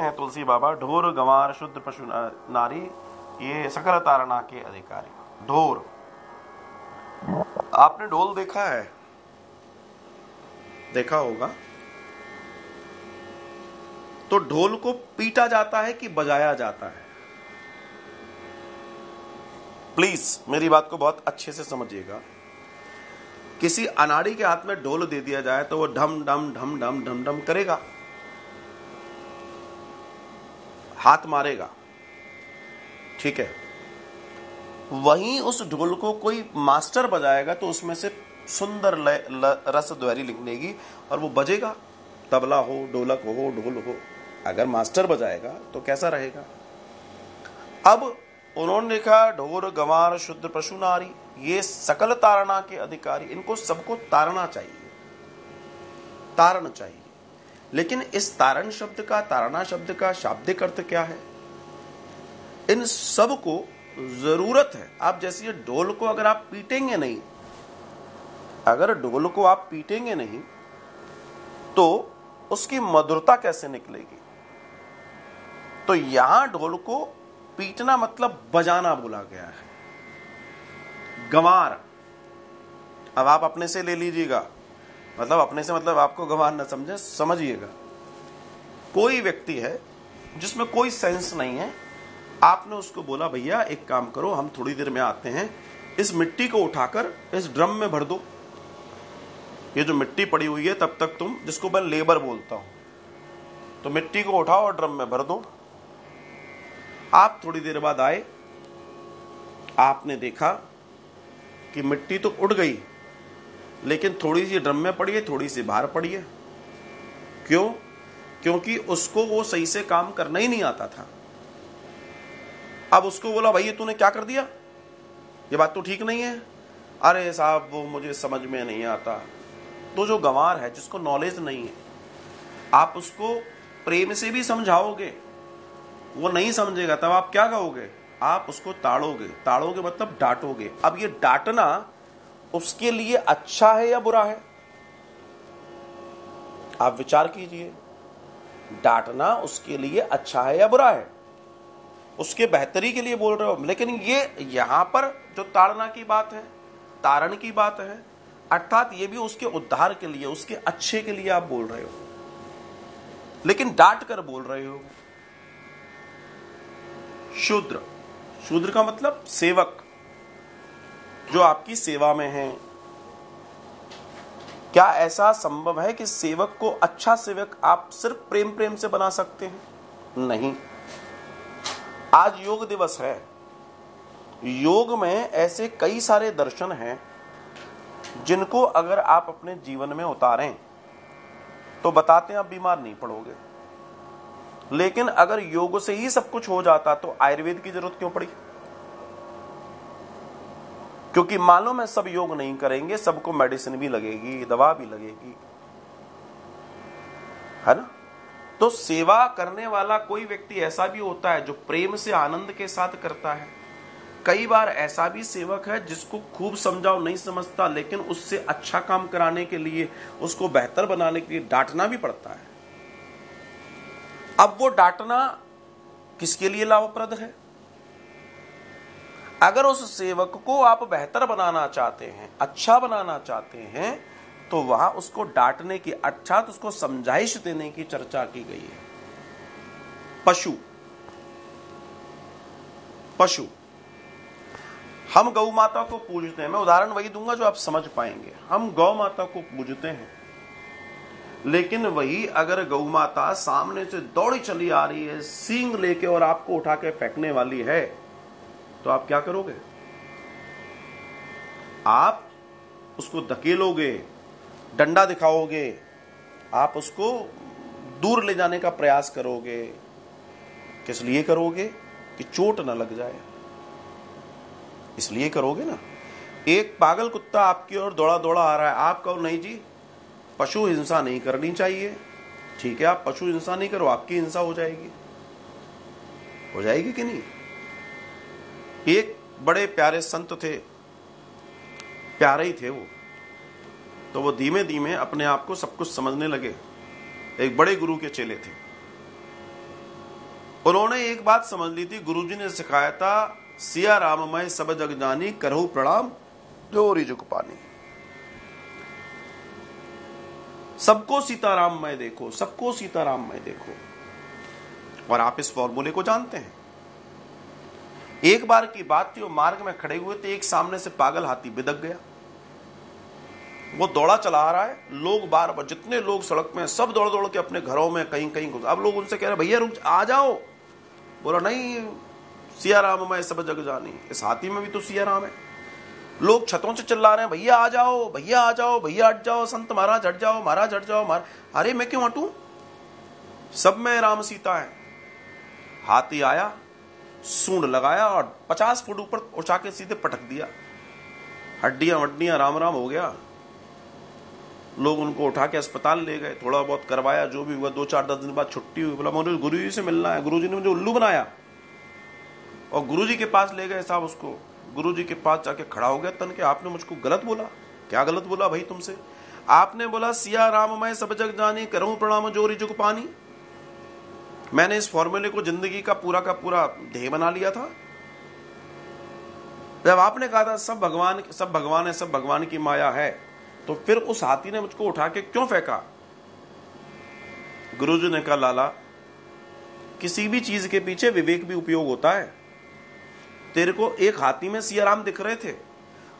हैं तुलसी बाबा, ढोर गंवार शुद्ध पशु नारी, ये सकल तारणा के अधिकारी। ढोर, आपने ढोल देखा है? देखा होगा। तो ढोल को पीटा जाता है कि बजाया जाता है? प्लीज मेरी बात को बहुत अच्छे से समझिएगा। किसी अनाड़ी के हाथ में ढोल दे दिया जाए तो वो ढम ढम ढम ढम ढम ढम करेगा, हाथ मारेगा, ठीक है। वहीं उस ढोल को कोई मास्टर बजाएगा तो उसमें से सुंदर रस द्वैरी निकलेगी और वो बजेगा। तबला हो, ढोलक हो, ढोल हो, अगर मास्टर बजाएगा तो कैसा रहेगा? अब उन्होंने लिखा ढोर गंवार शुद्ध पशु नारी, ये सकल तारणा के अधिकारी। इनको सबको तारना चाहिए, तारण चाहिए। लेकिन इस तारण शब्द का, तारणा शब्द का शाब्दिक अर्थ क्या है? इन सब को जरूरत है। आप जैसे ढोल को अगर आप पीटेंगे नहीं, अगर ढोल को आप पीटेंगे नहीं तो उसकी मधुरता कैसे निकलेगी? तो यहां ढोल को पीटना मतलब बजाना बोला गया है। गंवार, अब आप अपने से ले लीजिएगा, मतलब अपने से मतलब आपको गंवार न समझे, समझिएगा। कोई व्यक्ति है जिसमें कोई सेंस नहीं है, आपने उसको बोला भैया एक काम करो, हम थोड़ी देर में आते हैं, इस मिट्टी को उठाकर इस ड्रम में भर दो, ये जो मिट्टी पड़ी हुई है तब तक तुम, जिसको मैं लेबर बोलता हूं, तो मिट्टी को उठाओ और ड्रम में भर दो। आप थोड़ी देर बाद आए, आपने देखा कि मिट्टी तो उड़ गई लेकिन थोड़ी सी ड्रम में पड़ी है, थोड़ी सी बाहर पड़ी है। क्यों? क्योंकि उसको वो सही से काम करना ही नहीं आता था। अब उसको बोला भाई तूने क्या कर दिया, ये बात तो ठीक नहीं है। अरे साहब वो मुझे समझ में नहीं आता। तो जो गंवार है, जिसको नॉलेज नहीं है, आप उसको प्रेम से भी समझाओगे, वो नहीं समझेगा, तब आप क्या कहोगे? आप उसको ताड़ोगे। ताड़ोगे मतलब डांटोगे। अब ये डांटना उसके लिए अच्छा है या बुरा है? आप विचार कीजिए। डांटना उसके लिए अच्छा है या बुरा है? उसके बेहतरी के लिए बोल रहे हो। लेकिन ये यहां पर जो ताड़ना की बात है, तारण की बात है, अर्थात ये भी उसके उद्धार के लिए, उसके अच्छे के लिए आप बोल रहे हो, लेकिन डांट कर बोल रहे हो। शूद्र, शूद्र का मतलब सेवक, जो आपकी सेवा में है। क्या ऐसा संभव है कि सेवक को अच्छा सेवक आप सिर्फ प्रेम प्रेम से बना सकते हैं? नहीं। आज योग दिवस है। योग में ऐसे कई सारे दर्शन हैं जिनको अगर आप अपने जीवन में उतारें तो बताते हैं आप बीमार नहीं पड़ोगे। लेकिन अगर योग से ही सब कुछ हो जाता तो आयुर्वेद की जरूरत क्यों पड़ी? क्योंकि मालूम है सब योग नहीं करेंगे, सबको मेडिसिन भी लगेगी, दवा भी लगेगी, है ना। तो सेवा करने वाला कोई व्यक्ति ऐसा भी होता है जो प्रेम से आनंद के साथ करता है। कई बार ऐसा भी सेवक है जिसको खूब समझाओ नहीं समझता, लेकिन उससे अच्छा काम कराने के लिए, उसको बेहतर बनाने के लिए डांटना भी पड़ता है। अब वो डांटना किसके लिए लाभप्रद है? अगर उस सेवक को आप बेहतर बनाना चाहते हैं, अच्छा बनाना चाहते हैं, तो वहां उसको डांटने की, अर्थात उसको समझाइश देने की चर्चा की गई है। पशु, पशु, हम गौ माता को पूजते हैं। मैं उदाहरण वही दूंगा जो आप समझ पाएंगे। हम गौ माता को पूजते हैं, लेकिन वही अगर गौ माता सामने से दौड़ी चली आ रही है सींग लेके और आपको उठा के फेंकने वाली है, तो आप क्या करोगे? आप उसको धकेलोगे, डंडा दिखाओगे, आप उसको दूर ले जाने का प्रयास करोगे। किस लिए करोगे? कि चोट न लग जाए, इसलिए करोगे ना। एक पागल कुत्ता आपकी ओर दौड़ा दौड़ा आ रहा है, आप कहो नहीं जी पशु हिंसा नहीं करनी चाहिए। ठीक है, आप पशु हिंसा नहीं करो, आपकी हिंसा हो जाएगी। हो जाएगी कि नहीं? एक बड़े प्यारे संत थे, प्यारे ही थे वो, तो वो धीमे धीमे अपने आप को सब कुछ समझने लगे। एक बड़े गुरु के चेले थे। उन्होंने एक बात समझ ली थी, गुरुजी ने सिखाया था, सिया राम मैं सब जग जानी, करहु प्रणाम जोरी जुग पानी। सबको सीताराम में देखो, सबको सीताराम में देखो। और आप इस फॉर्मूले को जानते हैं। एक बार की बात थी, वो मार्ग में खड़े हुए थे, एक सामने से पागल हाथी बिदक गया। वो दौड़ा चला आ रहा है, लोग बार बार, जितने लोग सड़क में, सब दौड़ दौड़ के अपने घरों में कहीं कहीं घुस। अब लोग उनसे कह रहे भैया रुक आ जाओ। बोला नहीं, सिया राम मैं सब जग जानी। इस हाथी में भी तो सिया राम है। लोग छतों से चिल्ला रहे हैं भैया आ जाओ, भैया आ जाओ, भैया हट जाओ, संत महाराज हट जाओ, महाराज हट जाओ। अरे मैं क्यों हटूं, सब में राम सीता है। हाथी आया, सूंड लगाया और 50 फुट ऊपर उठा के सीधे पटक दिया। हड्डियां वड्डियां राम राम हो गया। लोग उनको उठा के अस्पताल ले गए, थोड़ा बहुत करवाया, जो भी हुआ। 2-4-10 दिन बाद छुट्टी हुई। बोला मुझे गुरुजी से मिलना है। गुरुजी ने मुझे उल्लू बनाया और गुरुजी के पास ले गए साहब उसको। गुरुजी के पास जाके खड़ा हो गया तन के, आपने मुझको गलत बोला। क्या गलत बोला भाई तुमसे? आपने बोला सिया राम मैं सब जग जानी, करहूं प्रणाम जोरी जुग पानी। मैंने इस फॉर्मूले को जिंदगी का पूरा ध्येय बना लिया था। जब आपने कहा था सब भगवान है, सब भगवान की माया है, तो फिर उस हाथी ने मुझको उठा के क्यों फेंका? गुरुजी ने कहा लाला, किसी भी चीज के पीछे विवेक भी उपयोग होता है। तेरे को एक हाथी में सियाराम दिख रहे थे,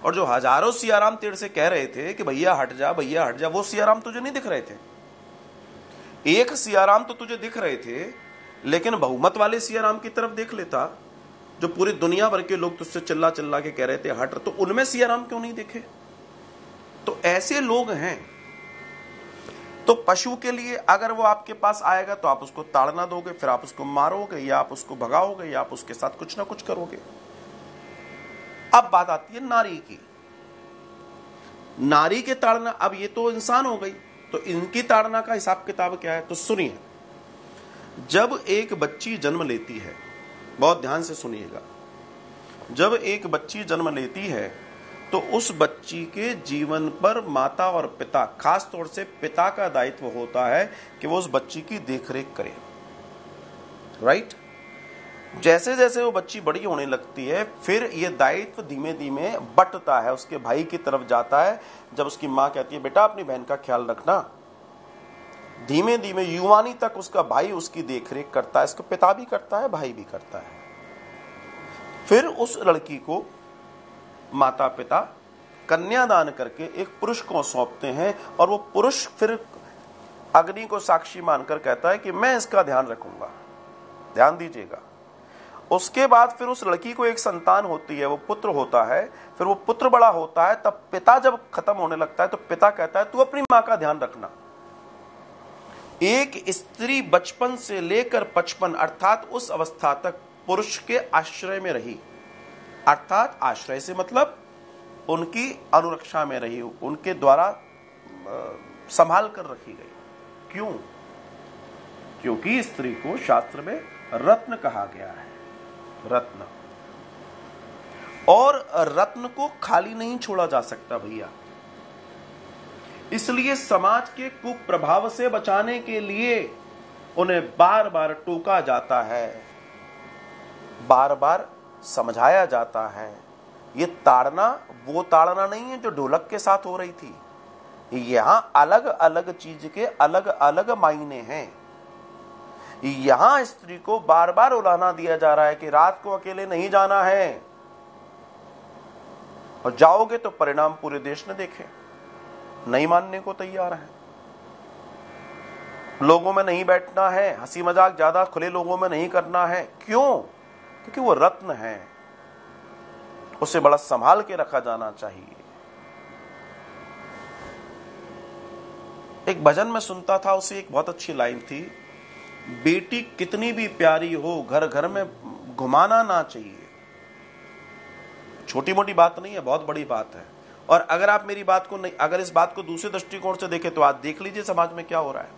और जो हजारों सियाराम तेरे से कह रहे थे कि भैया हट जा, भैया हट जा, वो सियाराम तुझे नहीं दिख रहे थे। एक सियाराम तो तुझे दिख रहे थे, लेकिन बहुमत वाले सियाराम की तरफ देख लेता, जो पूरी दुनिया भर के लोग तुझसे चिल्ला चिल्ला के कह रहे थे हट, तो उनमें सियाराम क्यों नहीं दिखे? तो ऐसे लोग हैं। तो पशु के लिए अगर वो आपके पास आएगा तो आप उसको ताड़ना दोगे, फिर आप उसको मारोगे, या आप उसको भगाओगे, या आप उसके साथ कुछ ना कुछ करोगे। अब बात आती है नारी की। नारी के ताड़ना, अब ये तो इंसान हो गई, तो इनकी ताड़ना का हिसाब किताब क्या है? तो सुनिए, जब एक बच्ची जन्म लेती है, बहुत ध्यान से सुनिएगा, जब एक बच्ची जन्म लेती है तो उस बच्ची के जीवन पर माता और पिता, खास तौर से पिता का दायित्व होता है कि वो उस बच्ची की देखरेख करे। राइट? जैसे जैसे वो बच्ची बड़ी होने लगती है, फिर ये दायित्व धीमे धीमे बंटता है, उसके भाई की तरफ जाता है। जब उसकी माँ कहती है बेटा अपनी बहन का ख्याल रखना, धीमे धीमे युवानी तक उसका भाई उसकी देखरेख करता है। इसको पिता भी करता है, भाई भी करता है। फिर उस लड़की को माता पिता कन्यादान करके एक पुरुष को सौंपते हैं, और वो पुरुष फिर अग्नि को साक्षी मानकर कहता है कि मैं इसका ध्यान रखूंगा। ध्यान दीजिएगा। उसके बाद फिर उस लड़की को एक संतान होती है, वो पुत्र होता है। फिर वो पुत्र बड़ा होता है, तब पिता जब खत्म होने लगता है तो पिता कहता है तू अपनी मां का ध्यान रखना। एक स्त्री बचपन से लेकर 55 अर्थात उस अवस्था तक पुरुष के आश्रय में रही। अर्थात आश्रय से मतलब उनकी अनुरक्षा में रही, उनके द्वारा संभाल कर रखी गई। क्यों? क्योंकि स्त्री को शास्त्र में रत्न कहा गया है। रत्न, और रत्न को खाली नहीं छोड़ा जा सकता भैया। इसलिए समाज के कुप्रभाव से बचाने के लिए उन्हें बार बार टोका जाता है, बार बार समझाया जाता है। ये ताड़ना वो ताड़ना नहीं है जो ढोलक के साथ हो रही थी। यहां अलग अलग चीज के अलग अलग मायने हैं। यहां स्त्री को बार बार उलाहना दिया जा रहा है कि रात को अकेले नहीं जाना है, और जाओगे तो परिणाम पूरे देश ने देखे। नहीं मानने को तैयार है। लोगों में नहीं बैठना है, हंसी मजाक ज्यादा खुले लोगों में नहीं करना है। क्यों? क्योंकि वो रत्न है, उसे बड़ा संभाल के रखा जाना चाहिए। एक भजन में सुनता था, उसे एक बहुत अच्छी लाइन थी, बेटी कितनी भी प्यारी हो घर घर में घुमाना ना चाहिए। छोटी मोटी बात नहीं है, बहुत बड़ी बात है। और अगर आप मेरी बात को नहीं, अगर इस बात को दूसरे दृष्टिकोण से देखें तो आज देख लीजिए समाज में क्या हो रहा है।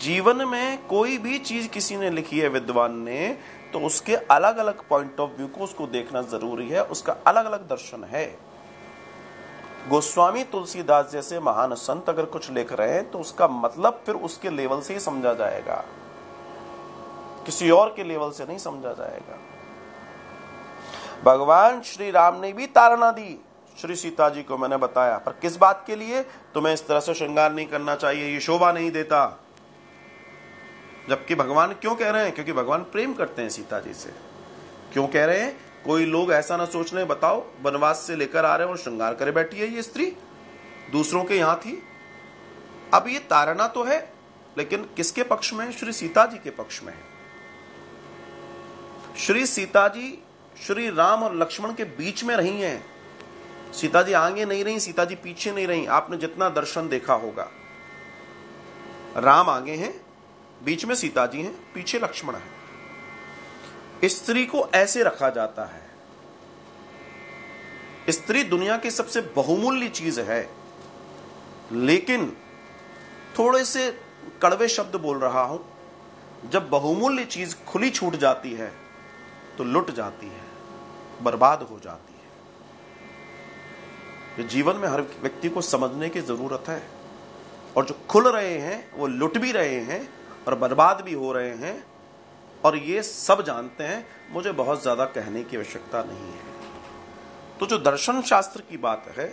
जीवन में कोई भी चीज किसी ने लिखी है विद्वान ने, तो उसके अलग अलग पॉइंट ऑफ व्यू को उसको देखना जरूरी है, उसका अलग अलग दर्शन है। गोस्वामी तुलसीदास जैसे महान संत अगर कुछ लिख रहे हैं तो उसका मतलब फिर उसके लेवल से ही समझा जाएगा, किसी और के लेवल से नहीं समझा जाएगा। भगवान श्री राम ने भी ताड़ना दी श्री सीता जी को, मैंने बताया, पर किस बात के लिए? तुम्हें इस तरह से श्रृंगार नहीं करना चाहिए, ये शोभा नहीं देता। जबकि भगवान क्यों कह रहे हैं? क्योंकि भगवान प्रेम करते हैं सीता जी से। क्यों कह रहे हैं? कोई लोग ऐसा ना सोच रहे, बताओ वनवास से लेकर आ रहे हैं और श्रृंगार करे बैठी है ये स्त्री, दूसरों के यहां थी। अब ये ताड़ना तो है, लेकिन किसके पक्ष में? श्री सीता जी के पक्ष में है। श्री सीता जी श्री राम और लक्ष्मण के बीच में रही हैं। सीता जी आगे नहीं रही, सीता जी पीछे नहीं रही। आपने जितना दर्शन देखा होगा, राम आगे हैं, बीच में सीता जी हैं, पीछे लक्ष्मण है। स्त्री को ऐसे रखा जाता है। स्त्री दुनिया की सबसे बहुमूल्य चीज है, लेकिन थोड़े से कड़वे शब्द बोल रहा हूं, जब बहुमूल्य चीज खुली छूट जाती है तो लुट जाती है, बर्बाद हो जाती है। ये जीवन में हर व्यक्ति को समझने की जरूरत है। और जो खुल रहे हैं वो लुट भी रहे हैं और बर्बाद भी हो रहे हैं, और ये सब जानते हैं। मुझे बहुत ज्यादा कहने की आवश्यकता नहीं है। तो जो दर्शन शास्त्र की बात है,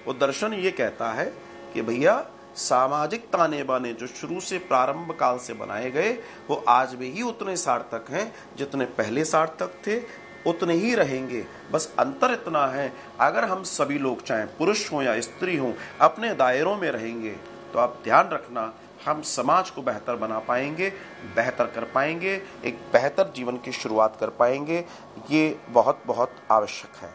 वो दर्शन ये कहता है कि भैया सामाजिक ताने बाने जो शुरू से प्रारंभ काल से बनाए गए, वो आज भी ही उतने सार्थक हैं जितने पहले सार्थक थे, उतने ही रहेंगे। बस अंतर इतना है, अगर हम सभी लोग, चाहे पुरुष हो या स्त्री हो, अपने दायरों में रहेंगे तो आप ध्यान रखना, हम समाज को बेहतर बना पाएंगे, बेहतर कर पाएंगे, एक बेहतर जीवन की शुरुआत कर पाएंगे। ये बहुत बहुत आवश्यक है।